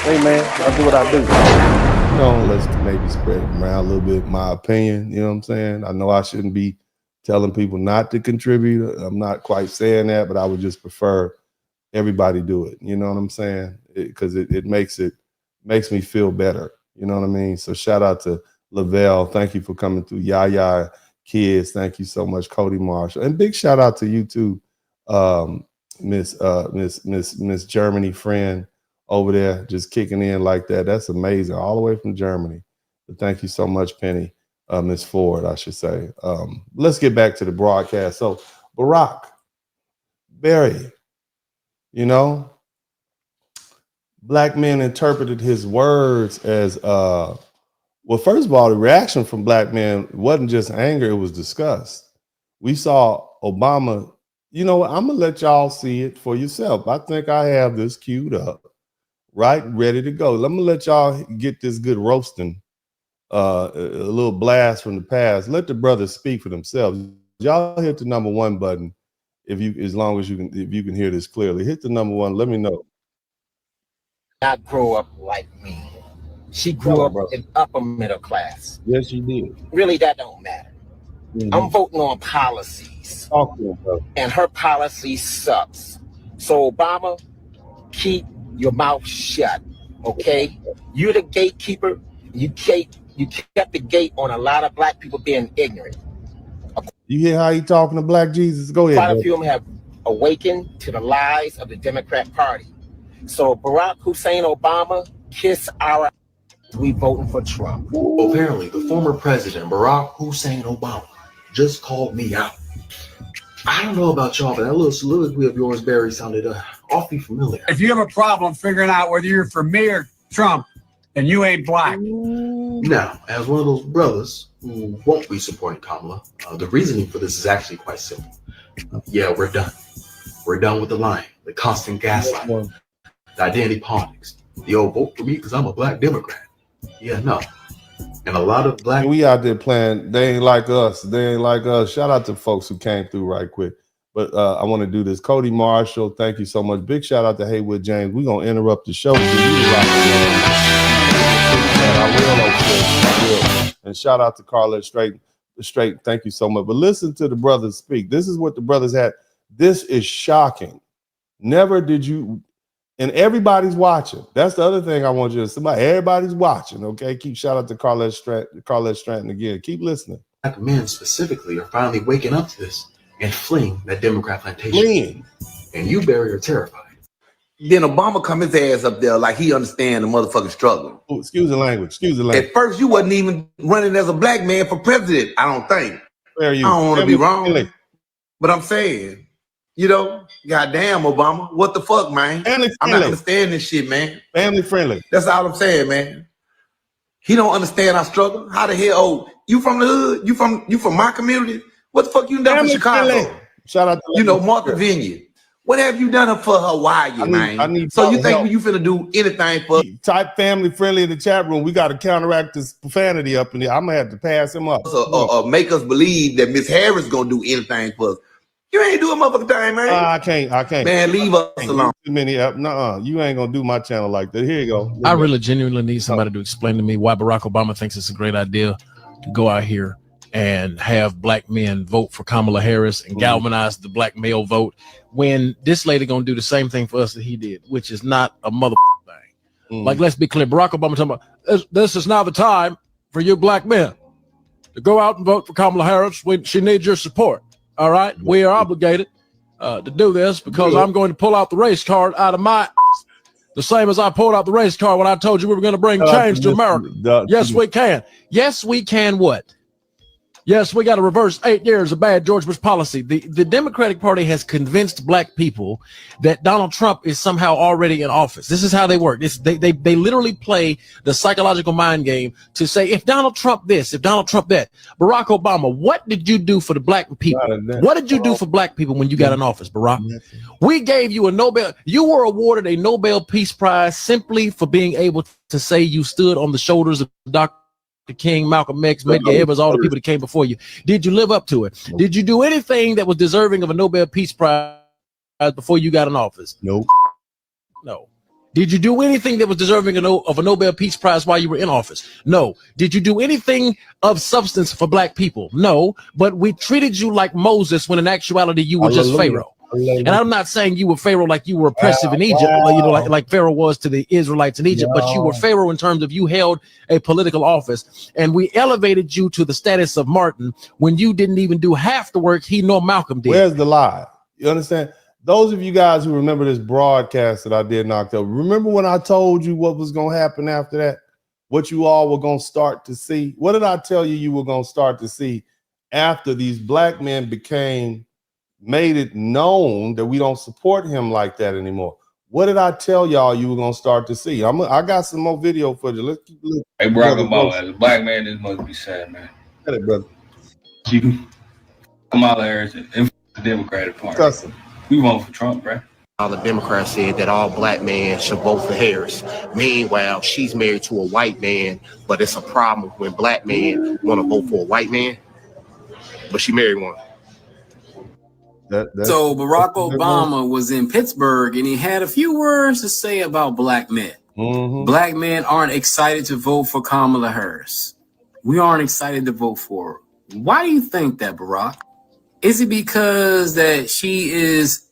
Hey man, I do what I do. Let's maybe spread it around a little bit. My opinion, you know what I'm saying? I know I shouldn't be telling people not to contribute. I'm not quite saying that, but I would just prefer everybody do it. You know what I'm saying? Because it makes me feel better. You know what I mean? So shout out to Lavelle. Thank you for coming through. Yaya Kids, thank you so much. Cody Marshall. And big shout out to you too, Miss Germany friend over there, just kicking in like that. That's amazing. All the way from Germany. But thank you so much, Penny. Miss Ford, I should say. Let's get back to the broadcast. So Barrack, Barry, black men interpreted his words as well, first of all, the reaction from black men wasn't just anger, it was disgust. We saw Obama, I'm gonna let y'all see it for yourself. I think I have this queued up, right? Ready to go. Let me let y'all get this good roasting, a little blast from the past. Let the brothers speak for themselves. Y'all hit the number 1 button if you can hear this clearly. Hit the number 1. Let me know. Not grow up like me. She grew up in upper middle class. Yes, you did. Really, that don't matter. I'm voting on policies, and her policy sucks. So Obama, keep your mouth shut, okay? You're the gatekeeper. You kept the gate on a lot of black people being ignorant. You hear how he talking to Black Jesus? Go ahead. Quite a few of them have awakened to the lies of the Democrat Party. So Barack Hussein Obama, kiss our ass. We voting for Trump. Apparently, the former president, Barrack Hussein Obama, just called me out. I don't know about y'all, but that little soliloquy of yours, Barry, sounded awfully familiar. If you have a problem figuring out whether you're for me or Trump, then you ain't black. Now, as one of those brothers who won't be supporting Kamala, the reasoning for this is actually quite simple. Yeah, we're done. We're done with the lying, the constant gaslighting, the identity politics, the old vote for me because I'm a black Democrat. Yeah, no. And a lot of black... We out there playing, they ain't like us. They ain't like us. Shout out to folks who came through right quick. But I want to do this. Cody Marshall, thank you so much. Big shout out to Haywood James. We're going to interrupt the show. I will. And shout out to Carla Straight. Thank you so much. But listen to the brothers speak. This is what the brothers had. This is shocking. Never did you... And everybody's watching. That's the other thing I want you to say. Everybody's watching, okay? Keep shout out to Carlette Stratton again. Keep listening. Black men specifically are finally waking up to this and fleeing that Democrat plantation. Fleeing. And you, Barry, are terrified. Then Obama come his ass up there like he understand the motherfucking struggle. Oh, excuse the language. At first, you wasn't even running as a black man for president, I don't think. Where are you? I don't want to be wrong. But I'm saying, goddamn, Obama, what the fuck, man? I'm not understanding this shit, man. Family friendly. That's all I'm saying, man. He don't understand our struggle. How the hell? You from the hood? You from my community? What the fuck you done for Chicago? Friendly. Shout out to Martha Vineyard. What have you done for Hawaii, man? So you think you finna do anything for? Type family friendly in the chat room. We got to counteract this profanity up in there. I'm gonna have to pass him up. Or make us believe that Miss Harris gonna do anything for us. You ain't doing motherfucking thing, man. I can't. Man, leave us alone. Too many. You ain't gonna do my channel like that. Here you go. I really genuinely need somebody to explain to me why Barack Obama thinks it's a great idea to go out here and have black men vote for Kamala Harris and galvanize the black male vote when this lady gonna do the same thing for us that he did, which is not a motherfucking thing. Like, let's be clear. Barack Obama talking about this is now the time for you black men to go out and vote for Kamala Harris. She needs your support. All right, we are obligated to do this because I'm going to pull out the race card out of my the same as I pulled out the race card when I told you we were going to bring change to America. Yes, we can. Yes, we can. What? Yes, we got to reverse 8 years of bad George Bush policy. The Democratic Party has convinced black people that Donald Trump is somehow already in office. This is how they work. They literally play the psychological mind game to say, if Donald Trump this, if Donald Trump that. Barack Obama, what did you do for the black people? What did you do for black people when you got in office, Barack? We gave you a Nobel. You were awarded a Nobel Peace Prize simply for being able to say you stood on the shoulders of Dr. King, Malcolm X, Medgar Evers, all the people that came before you. Did you live up to it? Nope. Did you do anything that was deserving of a Nobel Peace Prize before you got in office? Nope. No. Did you do anything that was deserving of a Nobel Peace Prize while you were in office? No. Did you do anything of substance for black people? No. But we treated you like Moses when in actuality you were just Pharaoh. And I'm not saying you were Pharaoh like you were oppressive in Egypt, like Pharaoh was to the Israelites in Egypt, but you were Pharaoh in terms of you held a political office, and we elevated you to the status of Martin when you didn't even do half the work he nor Malcolm did. Where's the lie? You understand? Those of you guys who remember this broadcast that I did in October, remember when I told you what was going to happen after that? What you all were going to start to see? What did I tell you were going to start to see after these black men made it known that we don't support him like that anymore? What did I tell y'all you were gonna start to see? I got some more video footage. Let's keep looking. Hey, Barack Obama, as a black man, this must be sad, man. Get it, brother. You, Kamala Harris, and the Democratic Party. We vote for Trump, right? All the Democrats said that all black men should vote for Harris. Meanwhile, she's married to a white man, but it's a problem when black men want to vote for a white man, but she married one. So Barack Obama was in Pittsburgh and he had a few words to say about black men. Black men aren't excited to vote for Kamala Harris. We aren't excited to vote for her. Why do you think that, Barack? Is it because that she is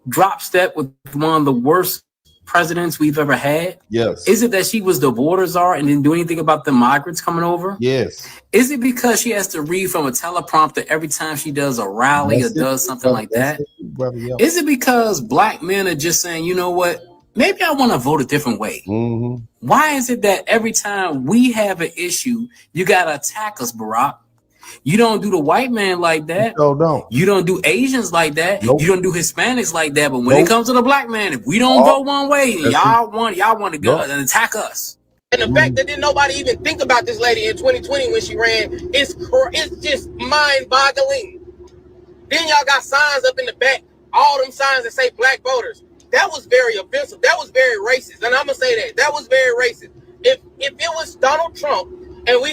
drop step with one of the worst presidents we've ever had? Yes. Is it that she was the border czar and didn't do anything about the migrants coming over? Yes. Is it because she has to read from a teleprompter every time she does a rally or does something like that? Is it because black men are just saying, you know what, maybe I want to vote a different way? Why is it that every time we have an issue, you got to attack us, Barack? You don't do the white man like that. You don't do Asians like that. You don't do Hispanics like that. But when it comes to the black man, if we don't vote one way, y'all want to go and attack us. And the fact that didn't nobody even think about this lady in 2020 when she ran, it's just mind-boggling. Then y'all got signs up in the back, all them signs that say black voters. That was very offensive. That was very racist. And I'm gonna say that. That was very racist. If it was Donald Trump and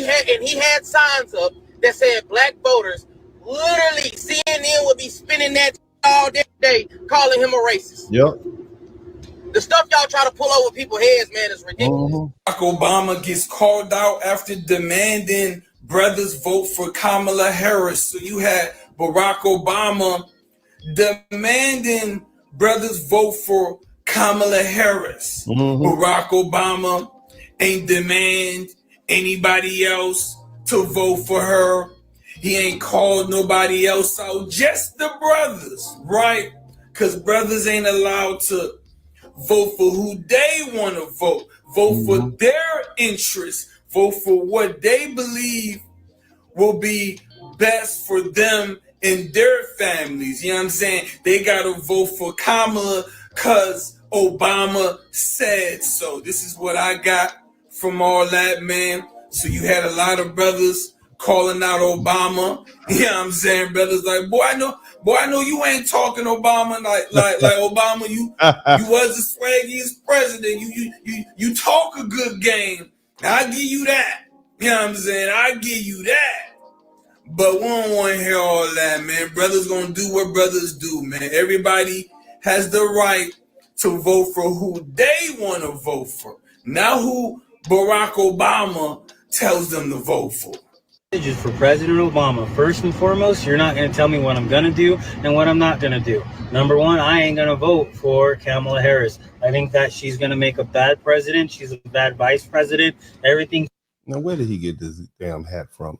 he had signs up that said black voters, literally CNN would be spinning that all day, calling him a racist. Yep. The stuff y'all try to pull over people's heads, man, is ridiculous. Barack Obama gets called out after demanding brothers vote for Kamala Harris. So you had Barack Obama demanding brothers vote for Kamala Harris. Barack Obama ain't demand anybody else to vote for her. He ain't called nobody else out, just the brothers, right? Because brothers ain't allowed to vote for who they want to vote for their interests, vote for what they believe will be best for them and their families. You know what I'm saying? They got to vote for Kamala because Obama said so. This is what I got from all that, man. So you had a lot of brothers calling out Obama. You know what I'm saying? Brothers like, boy, I know you ain't talking Obama like Obama. You was the swaggiest president. You talk a good game. I give you that. You know what I'm saying? I give you that. But we don't want to hear all that, man. Brothers gonna do what brothers do, man. Everybody has the right to vote for who they want to vote for, not who Barack Obama tells them to vote for. For President Obama, first and foremost, you're not going to tell me what I'm going to do and what I'm not going to do. Number one, I ain't going to vote for Kamala Harris. I think that she's going to make a bad president. She's a bad vice president. Everything. Now, where did he get this damn hat from?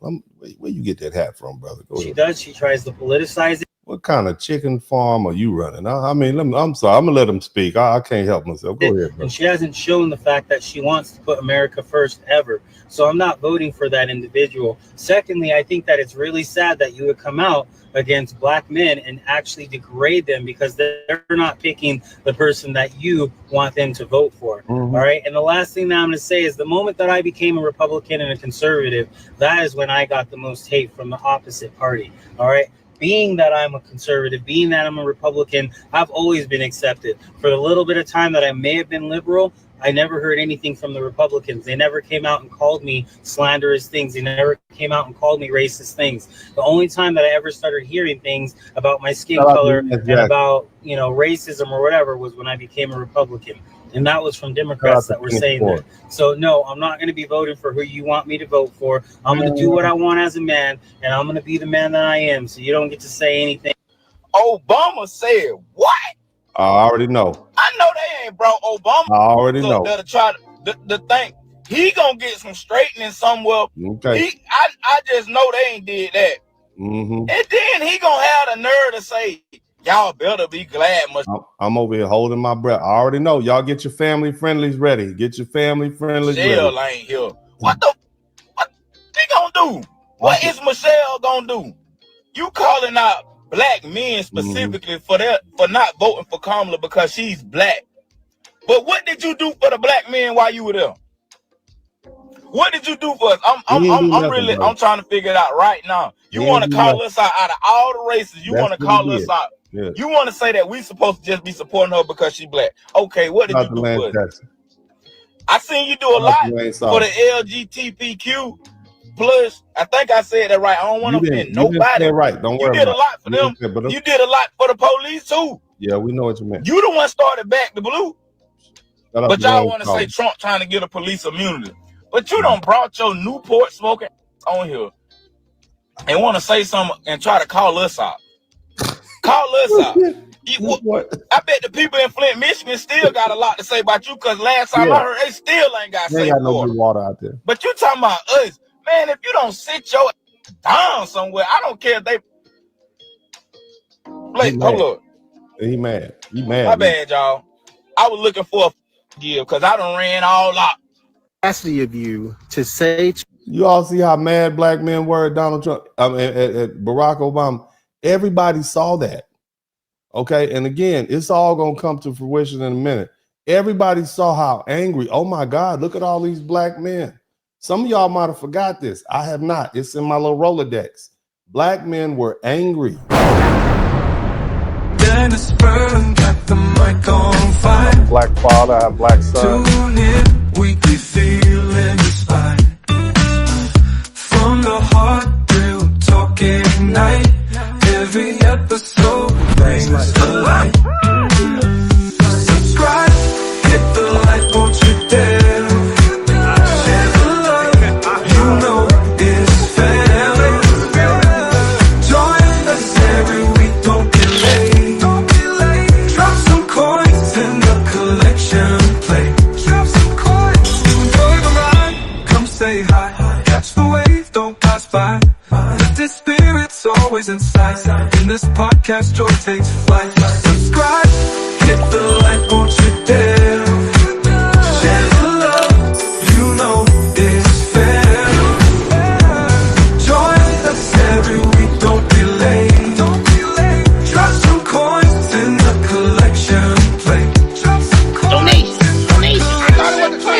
Where you get that hat from, brother? She does. She tries to politicize it. What kind of chicken farm are you running? I mean, I'm sorry. I'm going to let him speak. I can't help myself. Go ahead, bro. And she hasn't shown the fact that she wants to put America first ever. So I'm not voting for that individual. Secondly, I think that it's really sad that you would come out against black men and actually degrade them because they're not picking the person that you want them to vote for. All right. And the last thing that I'm going to say is the moment that I became a Republican and a conservative, that is when I got the most hate from the opposite party. All right. Being that I'm a conservative, being that I'm a Republican, I've always been accepted. For the little bit of time that I may have been liberal, I never heard anything from the Republicans. They never came out and called me slanderous things. They never came out and called me racist things. The only time that I ever started hearing things about my skin color and about, you know, racism or whatever was when I became a Republican. And that was from Democrats that were saying that. So, no, I'm not going to be voting for who you want me to vote for. I'm going to do what I want as a man, and I'm going to be the man that I am. So you don't get to say anything. Obama said what? I already know. I know they ain't brought Obama. I already know. To try to think he gonna get some straightening somewhere. Okay. I just know they ain't did that. Mm-hmm. And then he gonna have the nerve to say, y'all better be glad. I'm over here holding my breath. I already know. Y'all get your family friendlies ready. Get your family friendlies Michelle ready. ain't here. What he gonna do? What is Michelle gonna do? You calling out black men specifically for not voting for Kamala because she's black. But what did you do for the black men while you were there? What did you do for us? I'm trying to figure it out right now. You want to call us out of all the races. You want to call us out. Yeah. You want to say that we supposed to just be supporting her because she's black. Okay, what did you do for us? I seen you do a lot for the LGBTQ plus. I think I said that right. I don't want to offend nobody. Right. Don't worry. You did a lot for them. You did a lot for the police too. Yeah, we know what you meant. You the one started back the blue. But y'all want to say Trump trying to get a police immunity. But you done brought your Newport smoking on here and want to say something and try to call us out. Call us out. I bet the people in Flint, Michigan still got a lot to say about you because last time I heard they still ain't got safe water out there. But you talking about us. Man, if you don't sit your down somewhere, I don't care if they hold up. He mad. My bad, y'all. I was looking for a give because I done ran all out. Capacity of you to say you all see how mad black men were at Donald Trump, at Barack Obama. Everybody saw that. Okay, and again, it's all gonna come to fruition in a minute. Everybody saw how angry. Oh my God, look at all these black men. Some of y'all might have forgot this. I have not. It's in my little Rolodex. Black men were angry. DennisSpurling got the mic on fire. Black father, I have black son. Tune in, weekly feeling inspired. From the heart, real talk ignite. Every episode brings the light. Subscribe, hit the like, won't you dare. Share the love, you know it's family. Join us every week, don't be late. Drop some coins in the collection plate. Drop some coins, enjoy the ride. Come say hi, catch the wave, don't pass by. Lifted spirits always inside. In this podcast, joy takes flight. Subscribe, hit the like, won't you dare. Share the love, you know it's fair. Join us every week, don't be late. Drop some coins in the collection plate. Drop some coins. Donation. I thought it was a class.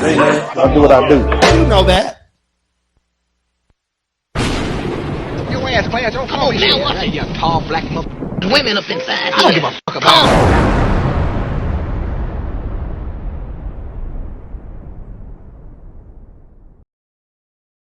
Hey man, I'll do what I do. You know that. Your ass, class, don't come over here. You tall black women up inside. I don't give a fuck about